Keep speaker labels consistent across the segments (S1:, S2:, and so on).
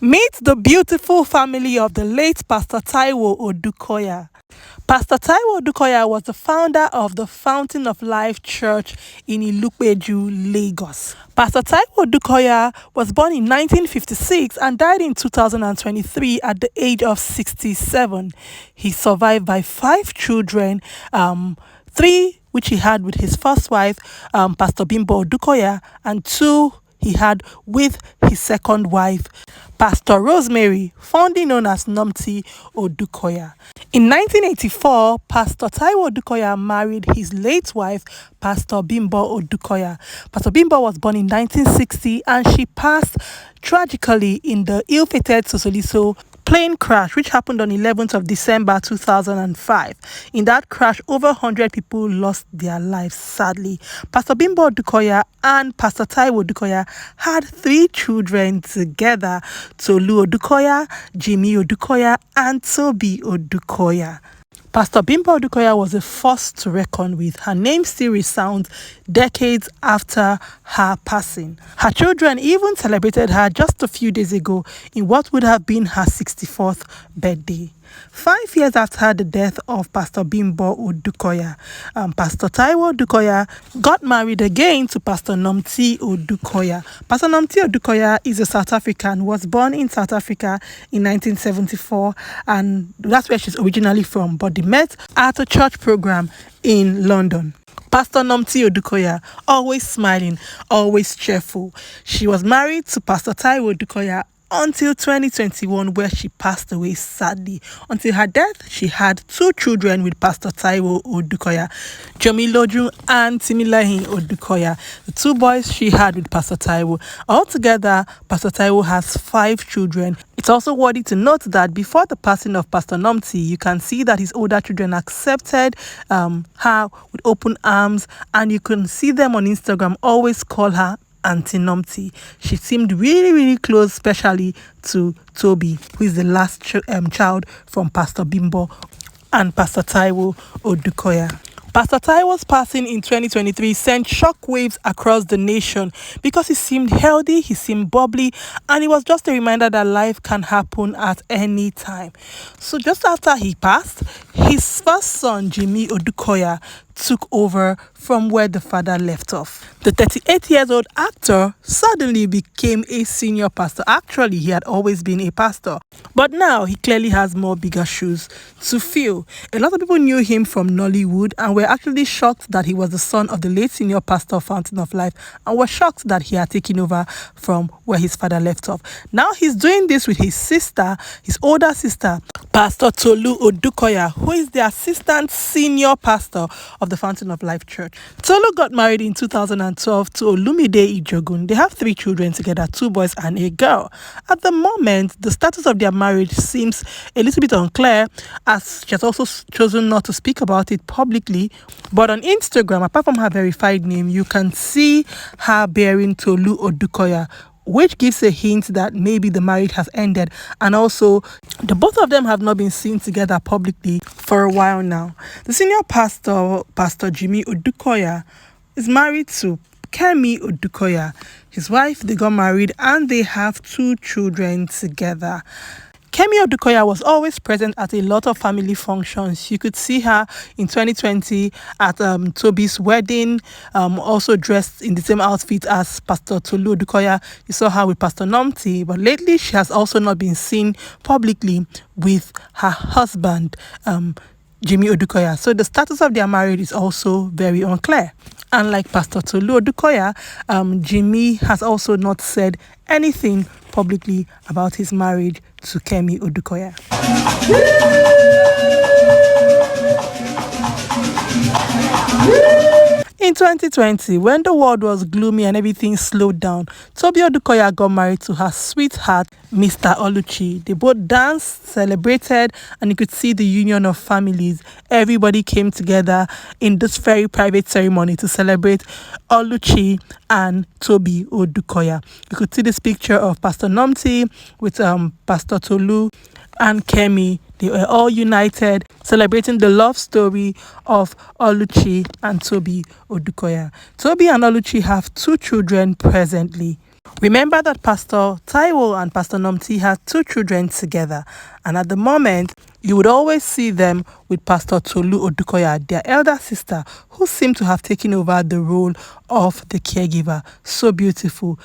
S1: Meet the beautiful family of the late Pastor Taiwo Odukoya. Pastor Taiwo Odukoya was the founder of the Fountain of Life Church in Ilupeju, Lagos. Pastor Taiwo Odukoya was born in 1956 and died in 2023 at the age of 67. He's survived by 5 children, 3 which he had with his first wife, Pastor Bimbo Odukoya, and 2 he had with his second wife, Pastor Rosemary, fondly known as Nomi Odukoya. In 1984, Pastor Taiwo Odukoya married his late wife, Pastor Bimbo Odukoya. Pastor Bimbo was born in 1960 and she passed tragically in the ill-fated Sosoliso plane crash, which happened on 11th of December 2005. In that crash, over 100 people lost their lives, sadly. Pastor Bimbo Odukoya and Pastor Taiwo Odukoya had 3 children together: Tolu Odukoya, Jimmy Odukoya, and Toby Odukoya. Pastor Bimbo Odukoya was a force to reckon with. Her name still resounds decades after her passing. Her children even celebrated her just a few days ago in what would have been her 64th birthday. 5 years after the death of Pastor Bimbo Odukoya, Pastor Taiwo Odukoya got married again to Pastor Nomi Odukoya. Pastor Nomi Odukoya is a South African, was born in South Africa in 1974, and that's where she's originally from, but they met at a church program in London. Pastor Nomi Odukoya, always smiling, always cheerful. She was married to Pastor Taiwo Odukoya until 2021, where she passed away sadly. Until her death, she had 2 children with Pastor Taiwo Odukoya, Jomiloju and Timilehin Odukoya, the 2 boys she had with Pastor Taiwo. Altogether, Pastor Taiwo has 5 children. It's also worthy to note that before the passing of Pastor Nomi, you can see that his older children accepted her with open arms, and you can see them on Instagram always call her Auntie Nomi. She seemed really close, especially to Toby, who is the last child from Pastor Bimbo and Pastor Taiwo Odukoya. Pastor Taiwo's passing in 2023 sent shockwaves across the nation because he seemed healthy, he seemed bubbly, and it was just a reminder that life can happen at any time. So just after he passed, his first son, Jimmy Odukoya, took over from where the father left off. The 38-year-old actor suddenly became a senior pastor. Actually, he had always been a pastor, but now he clearly has more bigger shoes to fill. A lot of people knew him from Nollywood and were actually shocked that he was the son of the late senior pastor of Fountain of Life, and were shocked that he had taken over from where his father left off. Now he's doing this with his sister, his older sister, Pastor Tolu Odukoya, who is the assistant senior pastor of the Fountain of Life Church. Tolu got married in 2012 to Olumide Ijogun. They have 3 children together, 2 boys and a girl. At the moment, the status of their marriage seems a little bit unclear, as she has also chosen not to speak about it publicly. But on Instagram, apart from her verified name, you can see her bearing Tolu Odukoya, which gives a hint that maybe the marriage has ended, and also the both of them have not been seen together publicly for a while now. The senior pastor, Pastor Jimmy Odukoya, is married to Kemi Odukoya. His wife, they got married and they have 2 children together. Kemi Odukoya was always present at a lot of family functions. You could see her in 2020 at Toby's wedding, also dressed in the same outfit as Pastor Tolu Odukoya. You saw her with Pastor Nomi, but lately she has also not been seen publicly with her husband, Jimmy Odukoya. So the status of their marriage is also very unclear. Unlike Pastor Tolu Odukoya, Jimmy has also not said anything publicly about his marriage to Kemi Odukoya. In 2020, when the world was gloomy and everything slowed down, Toby Odukoya got married to her sweetheart, Mr. Oluchi. They both danced, celebrated, and you could see the union of families. Everybody came together in this very private ceremony to celebrate Oluchi and Toby Odukoya. You could see this picture of Pastor Nomi with Pastor Tolu and Kemi. They were all united, celebrating the love story of Oluchi and Toby Odukoya. Toby and Oluchi have 2 children presently. Remember that Pastor Taiwo and Pastor Nomti had 2 children together, and at the moment, you would always see them with Pastor Tolu Odukoya, their elder sister, who seemed to have taken over the role of the caregiver. So beautiful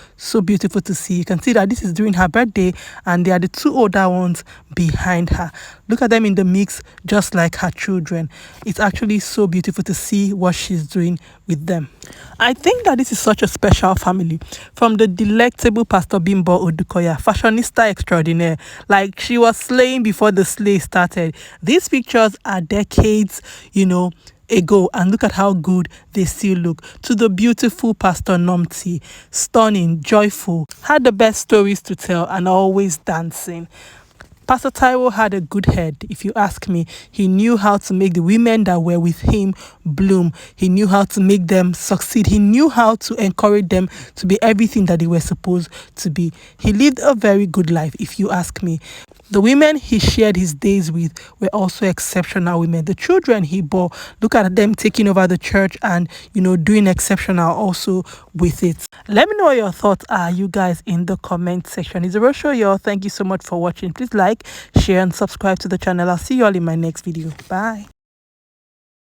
S1: to see. You can see that this is during her birthday, and they are the 2 older ones behind her. Look at them in the mix, just like her children. It's actually so beautiful to see what she's doing with them. I think that this is such a special family. From the delectable Pastor Bimbo Odukoya, fashionista extraordinaire, like she was slaying before the slay started. These pictures are decades, ago, and look at how good they still look. To the beautiful Pastor Nomti, stunning, joyful, had the best stories to tell, and always dancing. Pastor Taiwo had a good head, if you ask me. He knew how to make the women that were with him bloom. He knew how to make them succeed. He knew how to encourage them to be everything that they were supposed to be. He lived a very good life, if you ask me. The women he shared his days with were also exceptional women. The children he bore, look at them taking over the church and, doing exceptional also with it. Let me know what your thoughts are, you guys, in the comment section. It's a real show, y'all. Thank you so much for watching. Please like, share, and subscribe to the channel. I'll see you all in my next video. Bye.